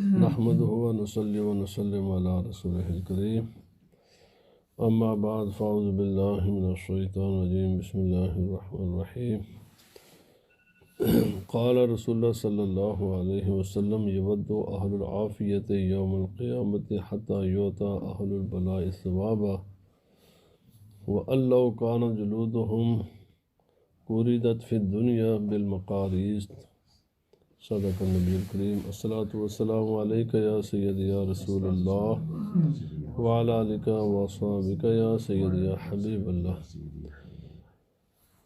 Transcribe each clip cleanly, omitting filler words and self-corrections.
نحمده ونصلي ونسلم على رسوله الكريم اما بعد فاعوذ بالله من الشيطان الرجيم بسم الله الرحمن الرحيم قال رسول الله صلى الله عليه وسلم يود أهل العافية يوم القيامة حتى يؤتى أهل البلاء ثوابا وأن لو كان جلودهم قردت في الدنيا بالمقاريض صدق النبی الکریم الصلاۃ والسلام علیک یا سیدی یا رسول اللہ وعلی آلک واصحابک یا سیدی یا حبیب اللہ۔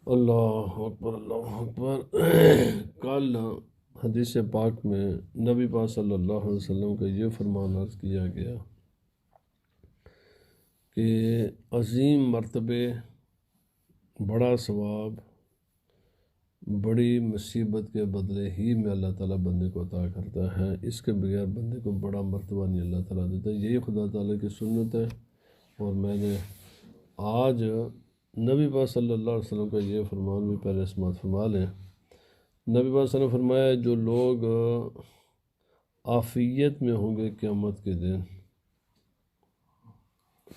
اللہ اکبر اللہ اکبر۔ کل حدیث پاک میں نبی پاک صلی اللہ علیہ وسلم کا یہ فرمان عرض کیا گیا کہ عظیم مرتبے، بڑا ثواب، بڑی مصیبت کے بدلے ہی میں اللہ تعالیٰ بندے کو عطا کرتا ہے، اس کے بغیر بندے کو بڑا مرتبہ نہیں اللہ تعالیٰ دیتا۔ یہی خدا تعالیٰ کی سنت ہے، اور میں نے آج نبی پاک صلی اللہ علیہ وسلم کا یہ فرمان بھی پہلے سماعت فرما لیں۔ نبی پاک صلی اللہ علیہ وسلم نے فرمایا جو لوگ عافیت میں ہوں گے قیامت کے دن،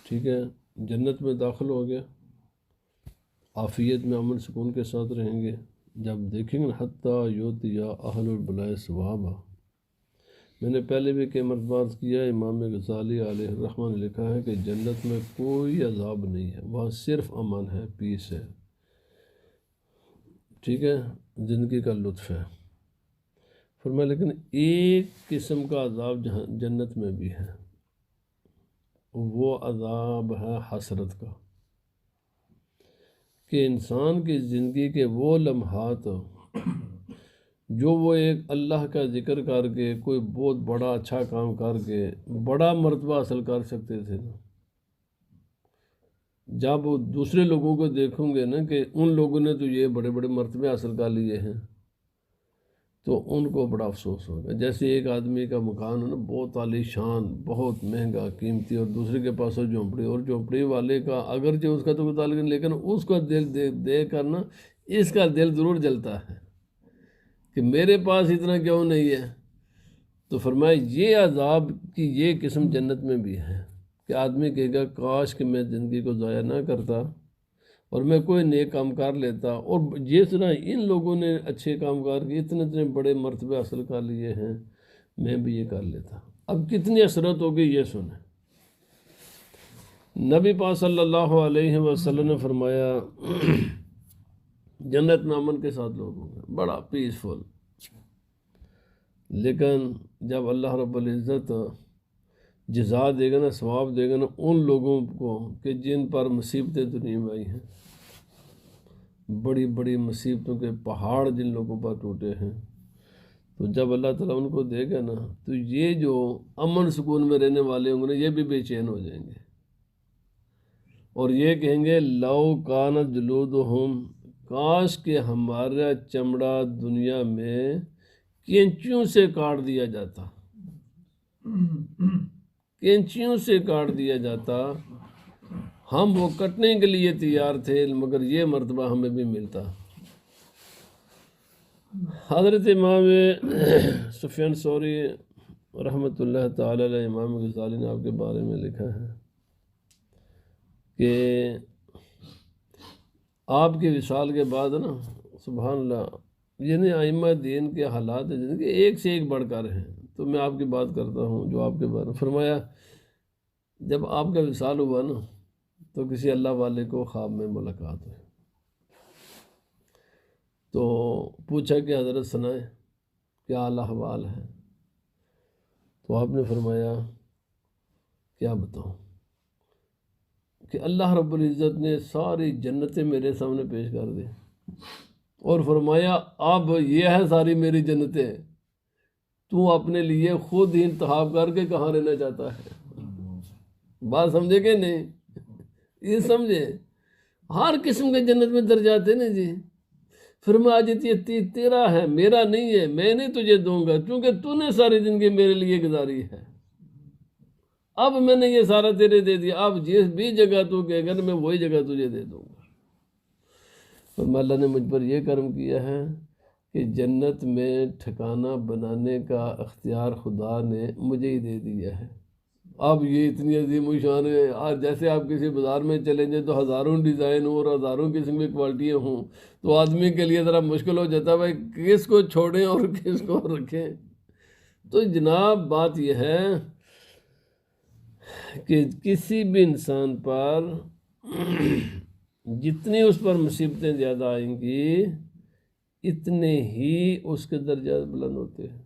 ٹھیک ہے، جنت میں داخل ہو گیا، عافیت میں امن سکون کے ساتھ رہیں گے، جب دیکھیں گے حتیٰ یؤتی اہل البلاء ثوابا۔ میں نے پہلے بھی کئی مرتبہ عرض کیا، امام غزالی علیہ الرحمہ نے لکھا ہے کہ جنت میں کوئی عذاب نہیں ہے، وہاں صرف امن ہے، پیس ہے، ٹھیک ہے، زندگی کا لطف ہے۔ فرمایا لیکن ایک قسم کا عذاب جنت میں بھی ہے، وہ عذاب ہے حسرت کا، کہ انسان کی زندگی کے وہ لمحات جو وہ ایک اللہ کا ذکر کر کے کوئی بہت بڑا اچھا کام کر کے بڑا مرتبہ حاصل کر سکتے تھے نا، جب وہ دوسرے لوگوں کو دیکھوں گے نا کہ ان لوگوں نے تو یہ بڑے بڑے مرتبے حاصل کر لیے ہیں، تو ان کو بڑا افسوس ہوگا۔ جیسے ایک آدمی کا مکان ہے نا، بہت عالی شان، بہت مہنگا قیمتی، اور دوسرے کے پاس جھونپڑی، اور جھونپڑی والے کا اگرچہ اس کا تو کوئی تعلق نہیں، لیکن اس کا دل دیکھ کر نا اس کا دل ضرور جلتا ہے کہ میرے پاس اتنا کیوں نہیں ہے۔ تو فرمایا یہ عذاب کی یہ قسم جنت میں بھی ہے کہ آدمی کہے گا کاش کہ میں زندگی کو ضائع نہ کرتا اور میں کوئی نیک کام کر لیتا، اور جس طرح ان لوگوں نے اچھے کام کر کے اتنے بڑے مرتبے حاصل کر لیے ہیں، میں بھی یہ کر لیتا۔ اب کتنی حسرت ہوگی یہ سنیں۔ نبی پاک صلی اللہ علیہ وسلم نے فرمایا جنت میں امن کے ساتھ لوگ ہوں گے، بڑا پیسفل، لیکن جب اللہ رب العزت جزا دے گا نا، ثواب دے گا نا ان لوگوں کو کہ جن پر مصیبتیں دنیا میں آئی ہیں، بڑی بڑی مصیبتوں کے پہاڑ جن لوگوں پر ٹوٹے ہیں، تو جب اللہ تعالیٰ ان کو دے گا نا تو یہ جو امن سکون میں رہنے والے ہوں گے نا، یہ بھی بے چین ہو جائیں گے، اور یہ کہیں گے لو کانت جلودہم، کاش کہ ہمارا چمڑا دنیا میں کینچیوں سے کاٹ دیا جاتا، کینچیوں سے کاٹ دیا جاتا، ہم وہ کٹنے کے لیے تیار تھے، مگر یہ مرتبہ ہمیں بھی ملتا۔ حضرت امام سفیان ثوری رحمۃ اللہ تعالی علیہ، امام غزالی نے آپ کے بارے میں لکھا ہے کہ آپ کے وصال کے بعد نا، سبحان اللہ، یعنی ائمہ دین کے حالات زندگی ایک سے ایک بڑھ کر ہیں، تو میں آپ کی بات کرتا ہوں جو آپ کے بارے میں فرمایا۔ جب آپ کا وصال ہوا نا تو کسی اللہ والے کو خواب میں ملاقات ہوئی، تو پوچھا کہ حضرت سنائیں کیا حال احوال ہے، تو آپ نے فرمایا کیا بتاؤں کہ اللہ رب العزت نے ساری جنتیں میرے سامنے پیش کر دی، اور فرمایا اب یہ ہے ساری میری جنتیں، تو اپنے لیے خود ہی انتخاب کر کے کہاں رہنا چاہتا ہے۔ بات سمجھے کہ نہیں؟ یہ سمجھے، ہر قسم کے جنت میں درجات ہیں نا جی۔ فرمایا آج یہ تیرا ہے، میرا نہیں ہے، میں نہیں تجھے دوں گا، کیونکہ تو نے ساری زندگی میرے لیے گزاری ہے، اب میں نے یہ سارا تیرے دے دیا، اب جس بھی جگہ تو کہے گا میں وہی جگہ تجھے دے دوں گا۔ فرمایا اللہ نے مجھ پر یہ کرم کیا ہے کہ جنت میں ٹھکانہ بنانے کا اختیار خدا نے مجھے ہی دے دیا ہے۔ اب یہ اتنی عظیم الشان ہے، آج جیسے آپ کسی بازار میں چلیں جائیں تو ہزاروں ڈیزائن ہوں اور ہزاروں قسم کی کوالٹیاں ہوں، تو آدمی کے لیے ذرا مشکل ہو جاتا ہے بھائی کس کو چھوڑیں اور کس کو رکھیں۔ تو جناب بات یہ ہے کہ کسی بھی انسان پر جتنی اس پر مصیبتیں زیادہ آئیں گی اتنے ہی اس کے درجات بلند ہوتے ہیں۔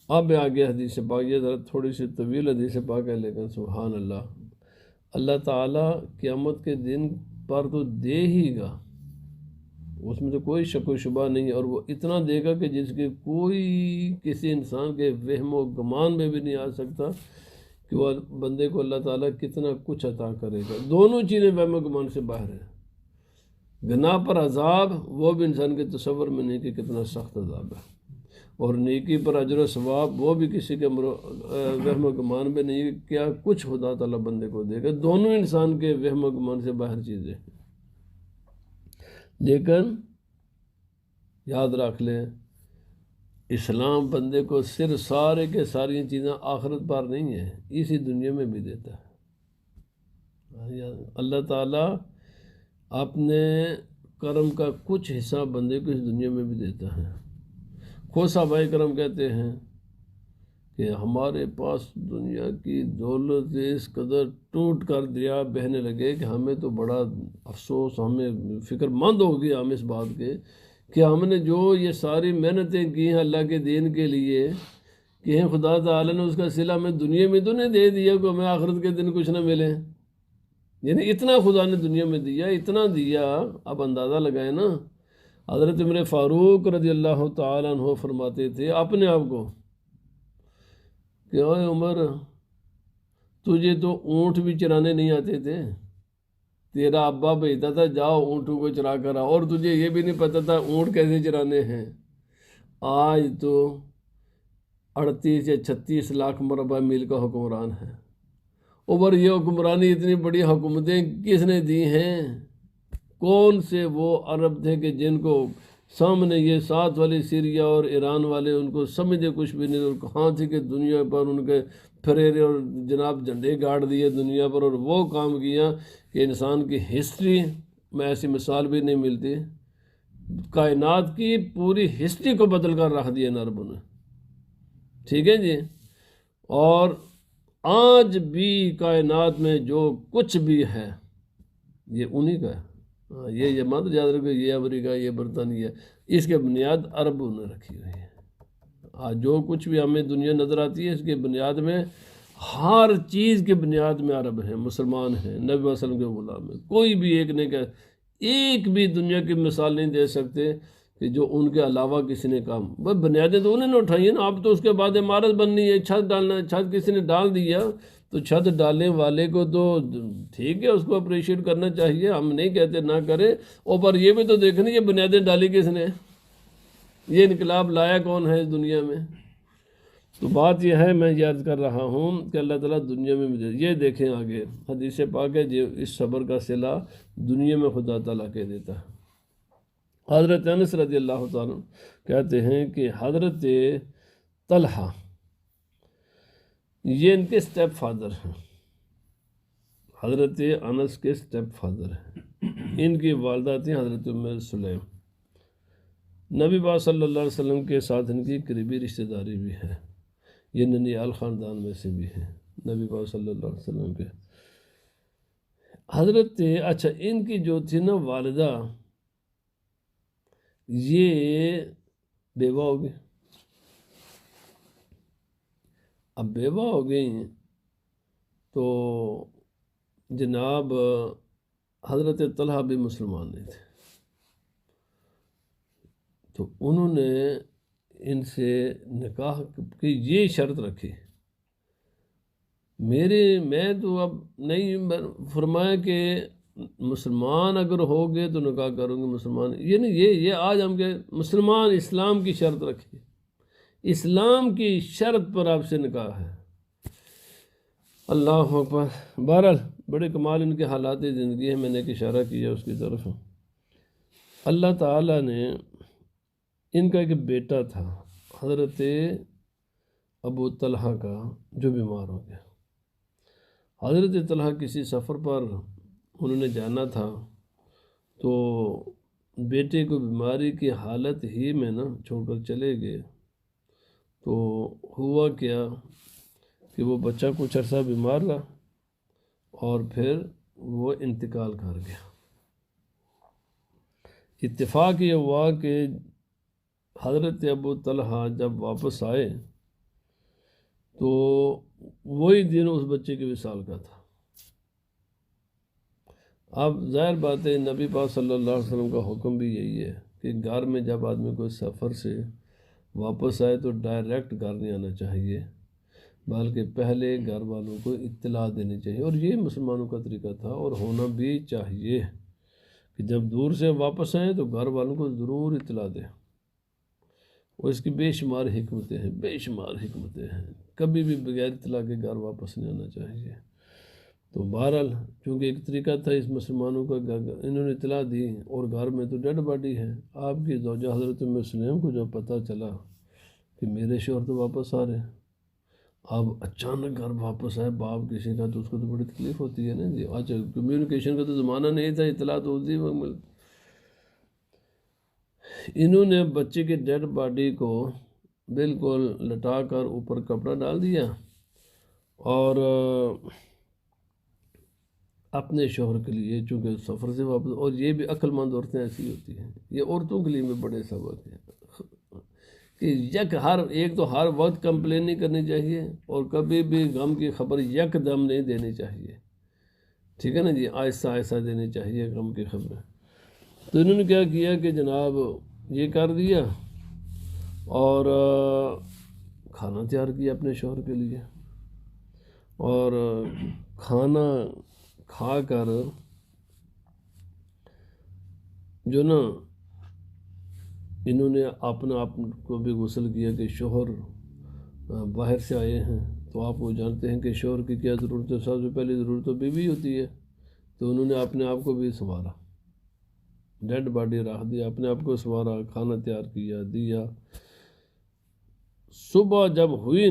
اب آگے حدیث پاک، یہ ذرا تھوڑی سی طویل حدیث پاک ہے لیکن سبحان اللہ، اللہ تعالیٰ قیامت کے دن پر تو دے ہی گا، اس میں تو کوئی شک و شبہ نہیں، اور وہ اتنا دے گا کہ جس کے کوئی کسی انسان کے وہم و گمان میں بھی نہیں آ سکتا کہ وہ بندے کو اللہ تعالیٰ کتنا کچھ عطا کرے گا۔ دونوں چیزیں وہم و گمان سے باہر ہیں۔ گناہ پر عذاب وہ بھی انسان کے تصور میں نہیں کہ کتنا سخت عذاب ہے، اور نیکی پر اجر و ثواب وہ بھی کسی کے وہم و گمان میں نہیں کہ کیا کچھ خدا تعالیٰ بندے کو دے گا۔ دونوں انسان کے وہم و گمان سے باہر چیزیں ہیں، لیکن یاد رکھ لیں اسلام بندے کو صرف سارے کے ساری چیزیں آخرت پر نہیں ہیں، اسی دنیا میں بھی دیتا ہے۔ اللہ تعالیٰ اپنے کرم کا کچھ حصہ بندے کو اس دنیا میں بھی دیتا ہے۔ خود صحابہ کرم کہتے ہیں کہ ہمارے پاس دنیا کی دولت اس قدر ٹوٹ کر دریا بہنے لگے کہ ہمیں تو بڑا افسوس، ہمیں فکر مند ہو گیا ہم اس بات کے کہ ہم نے جو یہ ساری محنتیں کی ہیں اللہ کے دین کے لیے کہ خدا تعالیٰ نے اس کا صلہ ہمیں دنیا میں تو نہیں دے دیا کہ ہمیں آخرت کے دن کچھ نہ ملے، یعنی اتنا خدا نے دنیا میں دیا، اتنا دیا۔ اب اندازہ لگائیں نا، حضرت عمر فاروق رضی اللہ تعالیٰ عنہ فرماتے تھے اپنے آپ کو کہ اوے عمر، تجھے تو اونٹ بھی چرانے نہیں آتے تھے، تیرا ابا بھیجتا تھا جاؤ اونٹوں کو چرا کر آؤ، اور تجھے یہ بھی نہیں پتہ تھا اونٹ کیسے چرانے ہیں۔ آج تو 38 یا 36 لاکھ مربع میل کا حکمران ہے۔ اوپر یہ حکمرانی اتنی بڑی حکومتیں کس نے دی ہیں؟ کون سے وہ عرب تھے کہ جن کو سامنے یہ ساتھ والے سیریا اور ایران والے ان کو سمجھے کچھ بھی نہیں، اور کہاں تھے کہ دنیا پر ان کے پھریرے اور جناب جھنڈے گاڑ دیے دنیا پر، اور وہ کام کیا کہ انسان کی ہسٹری میں ایسی مثال بھی نہیں ملتی، کائنات کی پوری ہسٹری کو بدل کر رکھ دیا ان عربوں نے، ٹھیک ہے جی۔ اور آج بھی کائنات میں جو کچھ بھی ہے یہ انہی کا ہے۔ یہ مت یاد رکھو یہ امریکہ، یہ برطانیہ، اس کے بنیاد عربوں نے رکھی ہوئی ہے۔ آج جو کچھ بھی ہمیں دنیا نظر آتی ہے اس کے بنیاد میں، ہر چیز کے بنیاد میں عرب ہیں، مسلمان ہیں، نبی صلی اللہ علیہ وسلم کے غلام ہیں۔ کوئی بھی ایک نہیں کہ ایک بھی دنیا کی مثال نہیں دے سکتے کہ جو ان کے علاوہ کسی نے کام، بس بنیادیں تو انہوں نے اٹھائی ہیں نا۔ اب تو اس کے بعد عمارت بننی ہے، چھت ڈالنا ہے، چھت کسی نے ڈال دیا تو چھت ڈالنے والے کو تو ٹھیک ہے، اس کو اپریشیٹ کرنا چاہیے، ہم نہیں کہتے نہ کرے، اور پر یہ بھی تو دیکھنا یہ بنیادیں ڈالی کس نے، یہ انقلاب لایا کون ہے اس دنیا میں۔ تو بات یہ ہے، میں یاد کر رہا ہوں کہ اللہ تعالیٰ دنیا میں مجھے یہ دیکھیں آگے حدیث پاک ہے جو اس صبر کا صلہ دنیا میں خدا تعالیٰ کہہ دیتا ہے۔ حضرت انس رضی اللہ تعالیٰ کہتے ہیں کہ حضرت طلحہ یہ ان کے سٹیپ فادر ہیں، حضرت انس کے سٹیپ فادر ہیں، ان کی والدہ تھیں حضرت ام سلیم، نبی پاک صلی اللہ علیہ وسلم کے ساتھ ان کی قریبی رشتہ داری بھی ہے، یہ ننیال خاندان میں سے بھی ہیں نبی پاک صلی اللہ علیہ وسلم کے۔ حضرت اچھا ان کی جو تھی نا والدہ، یہ بیوہ ہو گئی، اب بیوہ ہو گئی تو جناب حضرت طلحہ بھی مسلمان نہیں تھے، تو انہوں نے ان سے نکاح کی یہ شرط رکھی، میں تو اب نہیں، فرمایا کہ مسلمان اگر ہو گئے تو نکاح کروں گے مسلمان، یہ آج ہم کہ مسلمان اسلام کی شرط رکھی، اسلام کی شرط پر آپ سے نکاح ہے۔ اللہ اکبر۔ بہرحال بڑے کمال ان کے حالات زندگی ہیں، میں نے ایک اشارہ کیا اس کی طرف۔ اللہ تعالیٰ نے ان کا ایک بیٹا تھا حضرت ابو طلحہ کا جو بیمار ہو گیا۔ حضرت طلحہ کسی سفر پر انہوں نے جانا تھا، تو بیٹے کو بیماری کی حالت ہی میں چھوڑ کر چلے گئے۔ تو ہوا کیا کہ وہ بچہ کچھ عرصہ بیمار رہا اور پھر وہ انتقال کر گیا۔ اتفاق یہ ہوا کہ حضرت ابو طلحہ جب واپس آئے تو وہی دن اس بچے کے وصال کا تھا۔ اب ظاہر بات ہے نبی پاک صلی اللہ علیہ وسلم کا حکم بھی یہی ہے کہ گھر میں جب آدمی کوئی سفر سے واپس آئے تو ڈائریکٹ گھر نہیں آنا چاہیے، بلکہ پہلے گھر والوں کو اطلاع دینی چاہیے، اور یہ مسلمانوں کا طریقہ تھا اور ہونا بھی چاہیے کہ جب دور سے واپس آئیں تو گھر والوں کو ضرور اطلاع دیں۔ اور اس کی بے شمار حکمتیں ہیں، بے شمار حکمتیں ہیں، کبھی بھی بغیر اطلاع کے گھر واپس نہیں آنا چاہیے۔ تو بہرحال چونکہ ایک طریقہ تھا اس مسلمانوں کا، انہوں نے اطلاع دی اور گھر میں تو ڈیڈ باڈی ہے۔ آپ کی زوجہ حضرت ام سلیم کو جب پتہ چلا کہ میرے شوہر تو واپس آ رہے ہیں، اب اچانک گھر واپس آئے باپ کسی کا، تو اس کو تو بڑی تکلیف ہوتی ہے نا جی۔ آج کمیونیکیشن کا تو زمانہ نہیں تھا، اطلاع تو اسی وقت ملتی۔ انہوں نے بچے کی ڈیڈ باڈی کو بالکل لٹا کر اوپر کپڑا ڈال دیا اور اپنے شوہر کے لیے، چونکہ سفر سے واپس، اور یہ بھی عقل مند عورتیں ایسی ہوتی ہیں، یہ عورتوں کے لیے بھی بڑے سبق ہیں کہ ایک تو ہر وقت کمپلین نہیں کرنی چاہیے اور کبھی بھی غم کی خبر یک دم نہیں دینی چاہیے، ٹھیک ہے نا جی، آہستہ آہستہ دینی چاہیے غم کی خبریں۔ تو انہوں نے کیا کیا کہ جناب یہ کر دیا اور کھانا تیار کیا اپنے شوہر کے لیے، اور کھانا کھا کر جو انہوں نے اپنا آپ کو بھی غسل کیا کہ شوہر باہر سے آئے ہیں، تو آپ وہ جانتے ہیں کہ شوہر کی کیا ضرورت ہے، سب سے پہلی ضرورت تو بیوی ہوتی ہے۔ تو انہوں نے اپنے آپ کو بھی سنوارا، ڈیڈ باڈی رکھ دیا، اپنے آپ کو سنوارا، کھانا تیار کیا دیا۔ صبح جب ہوئی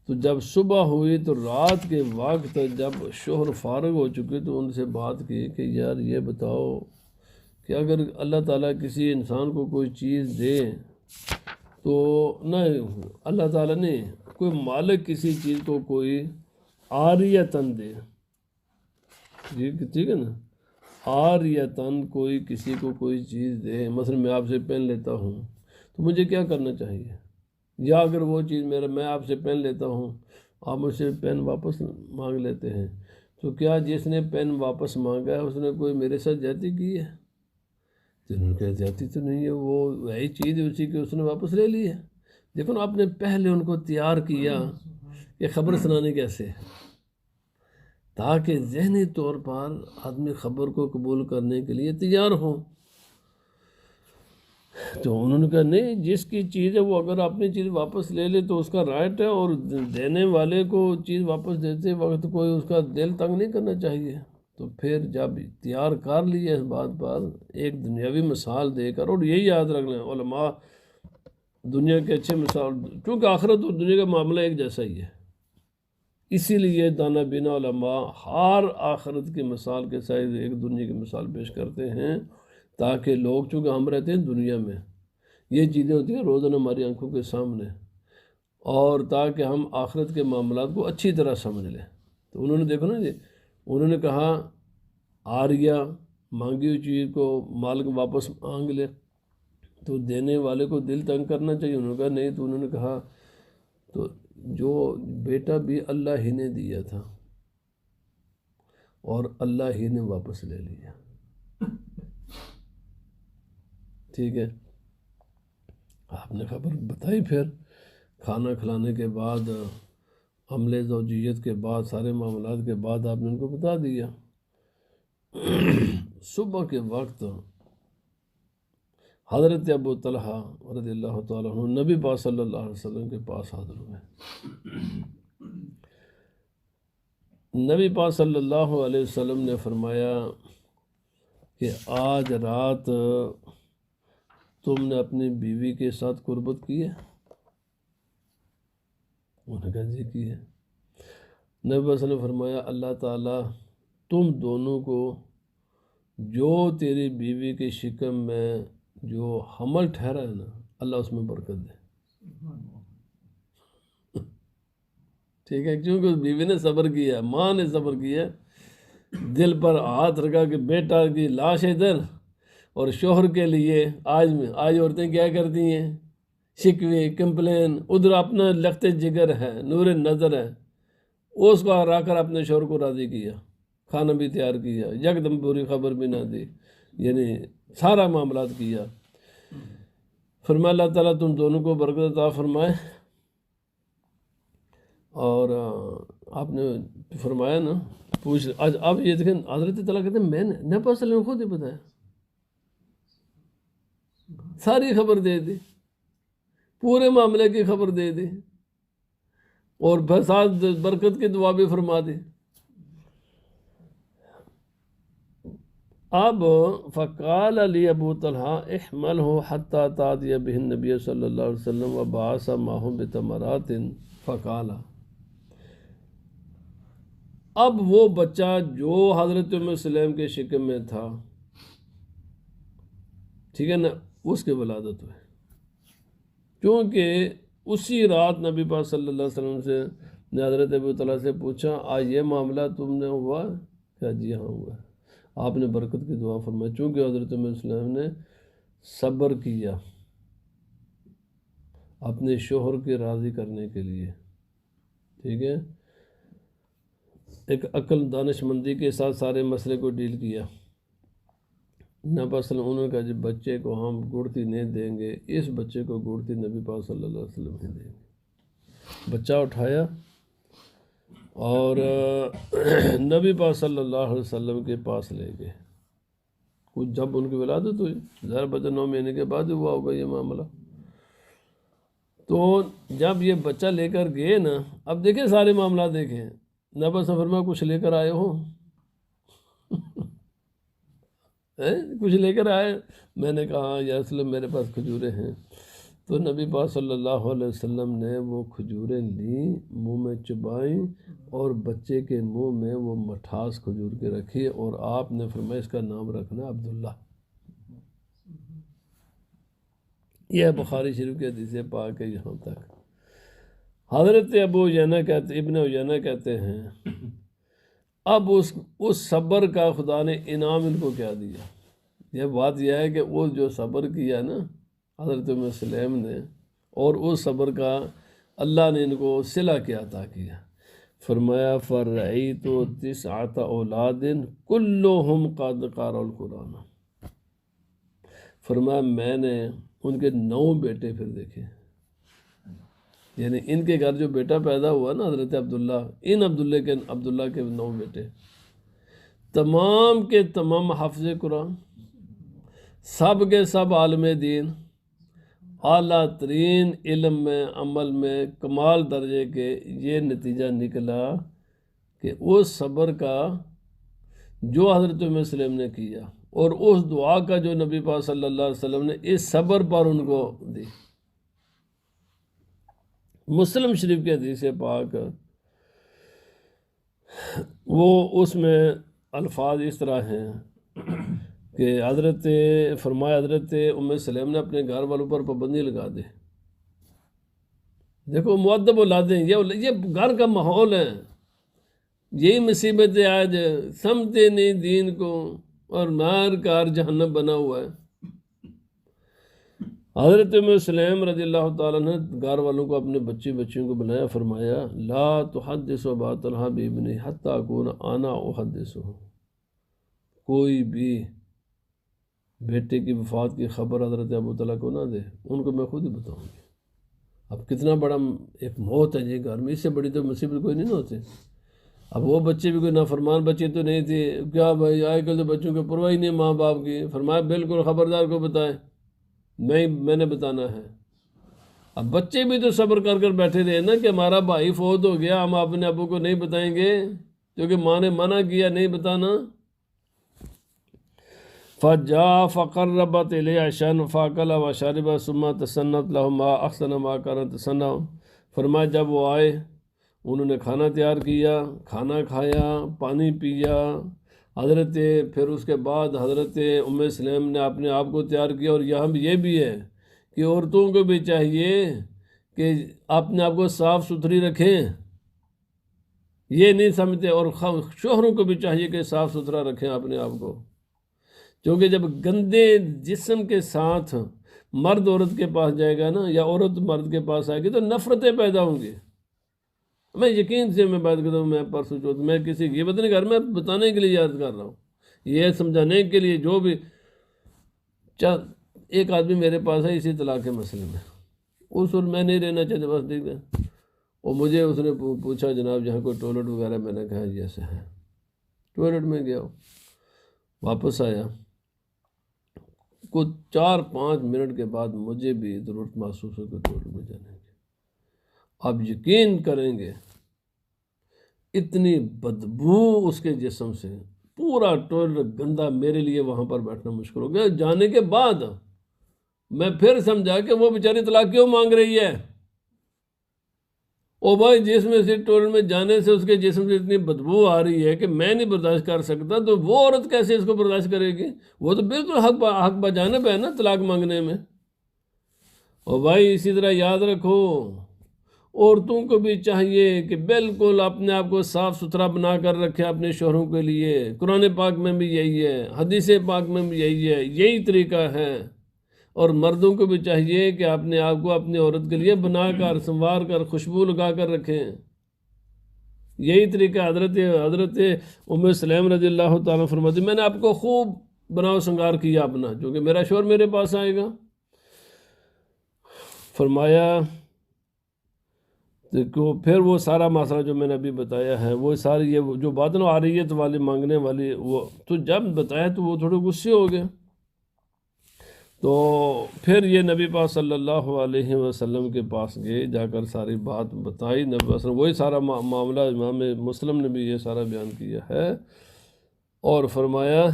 تو جب صبح ہوئی تو رات کے وقت جب شوہر فارغ ہو چکے تو ان سے بات کی کہ یار یہ بتاؤ کہ اگر اللہ تعالیٰ کسی انسان کو کوئی چیز دے تو نہ اللہ تعالیٰ نے کوئی مالک کسی چیز کو کوئی عاریتاً دے، جی ٹھیک ہے نا، عاریتاً کوئی کسی کو کوئی چیز دے، مثلا میں آپ سے پین لیتا ہوں تو مجھے کیا کرنا چاہیے؟ یا اگر وہ چیز میں آپ سے پین لیتا ہوں، آپ مجھ سے پین واپس مانگ لیتے ہیں، تو کیا جس نے پین واپس مانگا ہے اس نے کوئی میرے ساتھ زیادتی کی ہے؟ تو انہوں نے کہا زیادتی تو نہیں ہے، وہ وہی چیز اسی کی اس نے واپس لے لی ہے۔ دیکھو نا، آپ نے پہلے ان کو تیار کیا کہ خبر سنانی کیسے، تاکہ ذہنی طور پر آدمی خبر کو قبول کرنے کے لیے تیار ہو۔ تو انہوں نے کہا نہیں، جس کی چیز ہے وہ اگر اپنی چیز واپس لے لے تو اس کا رائٹ ہے، اور دینے والے کو چیز واپس دیتے وقت کوئی اس کا دل تنگ نہیں کرنا چاہیے۔ تو پھر جب تیار کر لیا اس بات پر ایک دنیاوی مثال دے کر، اور یہی یاد رکھ لیں علماء دنیا کے اچھے مثال، کیونکہ آخرت اور دنیا کا معاملہ ایک جیسا ہی ہے، اسی لیے دانا بینا علماء ہر آخرت کی مثال کے ساتھ ایک دنیا کی مثال پیش کرتے ہیں، تاکہ لوگ، چونکہ ہم رہتے ہیں دنیا میں، یہ چیزیں ہوتی ہیں روزانہ ہماری آنکھوں کے سامنے، اور تاکہ ہم آخرت کے معاملات کو اچھی طرح سمجھ لیں۔ تو انہوں نے دیکھو نا جی، انہوں نے کہا عاریہ، مانگی ہوئی چیز کو مالک واپس مانگ لے تو دینے والے کو دل تنگ کرنا چاہیے، انہوں نے کہا نہیں۔ تو انہوں نے کہا تو جو بیٹا بھی اللہ ہی نے دیا تھا اور اللہ ہی نے واپس لے لیا، ٹھیک ہے۔ آپ نے خبر بتائی، پھر کھانا کھلانے کے بعد، عمل زوجیت کے بعد، سارے معاملات کے بعد آپ نے ان کو بتا دیا۔ صبح کے وقت حضرت ابو طلحہ رضی اللہ تعالیٰ عنہ نبی پاک صلی اللہ علیہ وسلم کے پاس حاضر ہوئے۔ نبی پاک صلی اللہ علیہ وسلم نے فرمایا کہ آج رات تم نے اپنی بیوی کے ساتھ قربت کی ہے؟ انہوں نے کہا جی کی ہے۔ نبی صلی اللہ علیہ وسلم نے فرمایا اللہ تعالیٰ تم دونوں کو جو تیری بیوی کے شکم میں جو حمل ٹھہرا ہے نا، اللہ اس میں برکت دے۔ ٹھیک ہے، کیونکہ اس بیوی نے صبر کیا، ماں نے صبر کیا، دل پر ہاتھ رکھا کہ بیٹا کی لاش ادھر اور شوہر کے لیے آج عورتیں کیا کرتی ہیں، شکوے کمپلین، ادھر اپنا لخت جگر ہے، نور نظر ہے، اس کو ہرا کر اپنے شوہر کو راضی کیا، کھانا بھی تیار کیا، یکدم بری خبر بھی نہ دی، یعنی سارا معاملات کیا۔ فرمایا اللہ تعالیٰ تم دونوں کو برکت عطا فرمائے۔ اور آپ نے فرمایا نا، پوچھ آج اب یہ دیکھیں حضرت تعالیٰ کہتے ہیں میں نے نبی صلی اللہ علیہ وسلم خود ہی بتایا، ساری خبر دے دی، پورے معاملے کی خبر دے دی، اور ساتھ برکت کی دعا بھی فرما دی۔ اب فقال علی ابو طلحہ احملہ حتی تأتی بہ النبی صلی اللہ علیہ وسلم وبعث معہ بتمرات فقال، اب وہ بچہ جو حضرت ام سلیم کے شکم میں تھا، ٹھیک ہے نا، اس کی ولادت ہوئی، کیونکہ اسی رات نبی پاک صلی اللہ علیہ وسلم سے نے حضرت ابو طلحہ سے پوچھا آج یہ معاملہ تم نے ہوا؟ کہا جی ہاں ہوا۔ آپ نے برکت کی دعا فرمائی، چونکہ حضرت ام سلیم نے صبر کیا اپنے شوہر کے راضی کرنے کے لیے، ٹھیک ہے، ایک عقل دانش مندی کے ساتھ سارے مسئلے کو ڈیل کیا۔ نبی وسلم انہوں نے کہا جی بچے کو ہم گڑتی نہیں دیں گے، اس بچے کو گڑتی نبی پاک صلی اللہ علیہ وسلم ہی دیں گے۔ بچہ اٹھایا اور نبی پاک صلی اللہ علیہ وسلم کے پاس لے گئے۔ کچھ جب ان کی ولادت ہوئی، ظاہر بچہ 9 مہینے کے بعد ہوا ہوگا یہ معاملہ، تو جب یہ بچہ لے کر گئے نا، اب دیکھیں سارے معاملات دیکھیں، نبی سفر میں کچھ لے کر آئے ہو کچھ لے کر آئے؟ میں نے کہا یا رسول اللہ میرے پاس کھجوریں ہیں، تو نبی پاک صلی اللہ علیہ وسلم نے وہ کھجوریں لیں، منہ میں چبائیں، اور بچے کے منہ میں وہ مٹھاس کھجور کے رکھی، اور آپ نے فرمایا اس کا نام رکھنا عبداللہ۔ یہ بخاری شریف کی حدیث پاک ہے یہاں تک۔ حضرت ابو عیینہ کہتے، ابن عیینہ کہتے ہیں اب اس صبر کا خدا نے انعام ان کو کیا دیا؟ یہ بات یہ ہے کہ وہ جو صبر کیا نا حضرت ام سلیم نے، اور اس صبر کا اللہ نے ان کو صلہ کیا عطا کیا۔ فرمایا فرعیت 9 اولاد کلہم قد قرأوا القرآن، فرمایا میں نے ان کے 9 بیٹے پھر دیکھے، یعنی ان کے گھر جو بیٹا پیدا ہوا نا حضرت عبداللہ، ان عبداللہ کے 9 بیٹے، تمام کے تمام حافظ قرآن، سب کے سب عالم دین، اعلیٰ ترین علم میں عمل میں کمال درجے کے۔ یہ نتیجہ نکلا کہ اس صبر کا جو حضرت ام سلیم نے کیا، اور اس دعا کا جو نبی پاک صلی اللہ علیہ وسلم نے اس صبر پر ان کو دی۔ مسلم شریف کے حدیث پاک وہ اس میں الفاظ اس طرح ہیں کہ حضرت ام سلیم نے اپنے گھر والوں پر پابندی لگا دی۔ دیکھو مؤدب اولادیں، یہ گھر کا ماحول ہے، یہی مصیبتیں آج سمجھتے نہیں دین کو، اور مار کار جہنم بنا ہوا ہے۔ حضرت ام سلیم رضی اللہ تعالیٰ نے گھر والوں کو، اپنے بچیوں کو بنایا، فرمایا لا تحدث ابا طلحہ بابنہ حتی اکون انا احدثہ، کوئی بھی بیٹے کی وفات کی خبر حضرت ابو طلحہ کو نہ دے، ان کو میں خود ہی بتاؤں گی۔ اب کتنا بڑا ایک موت ہے یہ گھر میں، اس سے بڑی تو مصیبت کوئی نہیں ہوتی۔ اب وہ بچے بھی کوئی نافرمان بچے تو نہیں تھے، کیا بھائی آج کل تو بچوں کو پرواہ ہی نہیں ماں باپ کی۔ فرمایا بالکل خبردار کو بتائیں، میں نے بتانا ہے۔ اب بچے بھی تو صبر کر کر بیٹھے رہے نا کہ ہمارا بھائی فوت ہو گیا، ہم اپنے ابو کو نہیں بتائیں گے، کیونکہ ماں نے منع کیا نہیں بتانا۔ فجاء فقربت الیہ عشاء فاکل وشرب ثم تسنت له ما احسن ما كان تصنع. فرمایا جب وہ آئے انہوں نے کھانا تیار کیا، کھانا کھایا، پانی پیا. پھر اس کے بعد حضرت ام سلیم نے اپنے آپ کو تیار کیا. اور یہاں بھی یہ بھی ہے کہ عورتوں کو بھی چاہیے کہ اپنے آپ کو صاف ستھری رکھیں، یہ نہیں سمجھتے. اور شوہروں کو بھی چاہیے کہ صاف ستھرا رکھیں اپنے آپ کو، کیونکہ جب گندے جسم کے ساتھ مرد عورت کے پاس جائے گا نا، یا عورت مرد کے پاس آئے گی، تو نفرتیں پیدا ہوں گی. میں یقین سے میں بات کرتا ہوں، میں پرسوں چوتھ میں کسی غیبت نہیں کر رہا، میں بتانے کے لیے یاد کر رہا ہوں، یہ سمجھانے کے لیے. جو بھی ایک آدمی میرے پاس ہے اسی طلاق کے مسئلے میں، اس وقت میں نہیں رہنا چاہتا، بس ٹھیک ہے. اور مجھے اس نے پوچھا جناب جہاں کوئی ٹوائلٹ وغیرہ، میں نے کہا جیسے ہے. ٹوائلٹ میں گیا، واپس آیا، کچھ 4-5 منٹ کے بعد مجھے بھی ضرورت محسوس ہو کہ ٹوائلٹ میں جانے کی. آپ یقین کریں گے اتنی بدبو اس کے جسم سے، پورا ٹوائلٹ گندا، میرے لیے وہاں پر بیٹھنا مشکل ہو گیا. جانے کے بعد میں پھر سمجھا کہ وہ بیچاری طلاق کیوں مانگ رہی ہے. او بھائی، جس میں سے ٹوائلٹ میں جانے سے اس کے جسم سے اتنی بدبو آ رہی ہے کہ میں نہیں برداشت کر سکتا، تو وہ عورت کیسے اس کو برداشت کرے گی؟ وہ تو بالکل حق بجانب ہے نا طلاق مانگنے میں. او بھائی اسی طرح یاد رکھو، عورتوں کو بھی چاہیے کہ بالکل اپنے آپ کو صاف ستھرا بنا کر رکھے اپنے شوہروں کے لیے. قرآن پاک میں بھی یہی ہے، حدیث پاک میں بھی یہی ہے، یہی طریقہ ہے. اور مردوں کو بھی چاہیے کہ اپنے آپ کو اپنی عورت کے لیے بنا کر، سنوار کر، خوشبو لگا کر رکھیں. یہی طریقہ حضرت ام سلیم رضی اللہ تعالیٰ فرماتی، میں نے آپ کو خوب بناؤ سنگار کیا اپنا، کیونکہ میرا شوہر میرے پاس آئے گا. فرمایا تو پھر وہ سارا مسئلہ جو میں نے ابھی بتایا ہے، وہ ساری یہ جو باتیں عاریت والی مانگنے والی، وہ تو جب بتایا تو وہ تھوڑے غصے ہو گئے. تو پھر یہ نبی پاک صلی اللہ علیہ وسلم کے پاس گئے، جا کر ساری بات بتائی. نبی پاک صلی اللہ علیہ وسلم وہی سارا معاملہ امام مسلم نے بھی یہ سارا بیان کیا ہے. اور فرمایا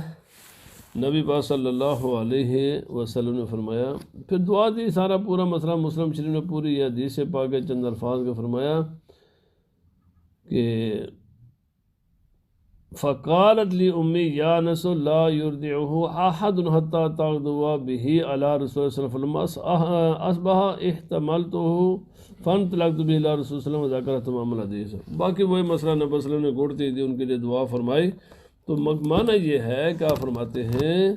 نبی پاک صلی اللہ علیہ وسلم نے فرمایا، پھر دعا دی. سارا پورا مسئلہ مسلم شریف نے پوری حدیث پاک کے چند الفاظ کا فرمایا کہ فقالت لی امی یا نس لا یرضعہ احد حتی تغدو بہ علی رسول اللہ صلی اللہ علیہ وسلم اصبح احتملتہ فانطلقت بہ الی رسول اللہ صلی اللہ علیہ وسلم وذکر تمام الحدیث. باقی وہی مسئلہ نبی صلی اللہ علیہ وسلم نے گھڑتی دی، ان کے لیے دعا فرمائی. تو معنی یہ ہے کہ آپ فرماتے ہیں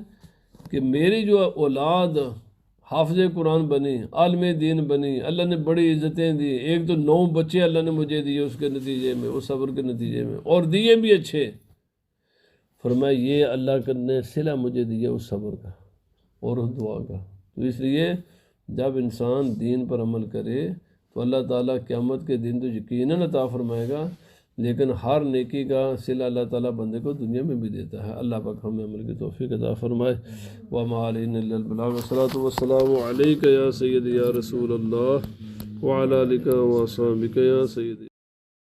کہ میری جو اولاد حافظ قرآن بنی، عالم دین بنی، اللہ نے بڑی عزتیں دی. ایک تو 9 بچے اللہ نے مجھے دیے اس کے نتیجے میں، اس صبر کے نتیجے میں، اور دیے بھی اچھے. فرمایا یہ اللہ نے صلہ مجھے دیا اس صبر کا اور اس دعا کا. تو اس لیے جب انسان دین پر عمل کرے تو اللہ تعالیٰ قیامت کے دن تو یقیناً عطا فرمائے گا، لیکن ہر نیکی کا صلہ اللہ تعالیٰ بندے کو دنیا میں بھی دیتا ہے. اللہ پاک ہمیں عمل کی توفیق عطا فرمائے. وما علینا الا البلاغ والصلاۃ والسلام علیک یا سیدی یا رسول اللہ وعلی آلک واصحابک یا سیدی.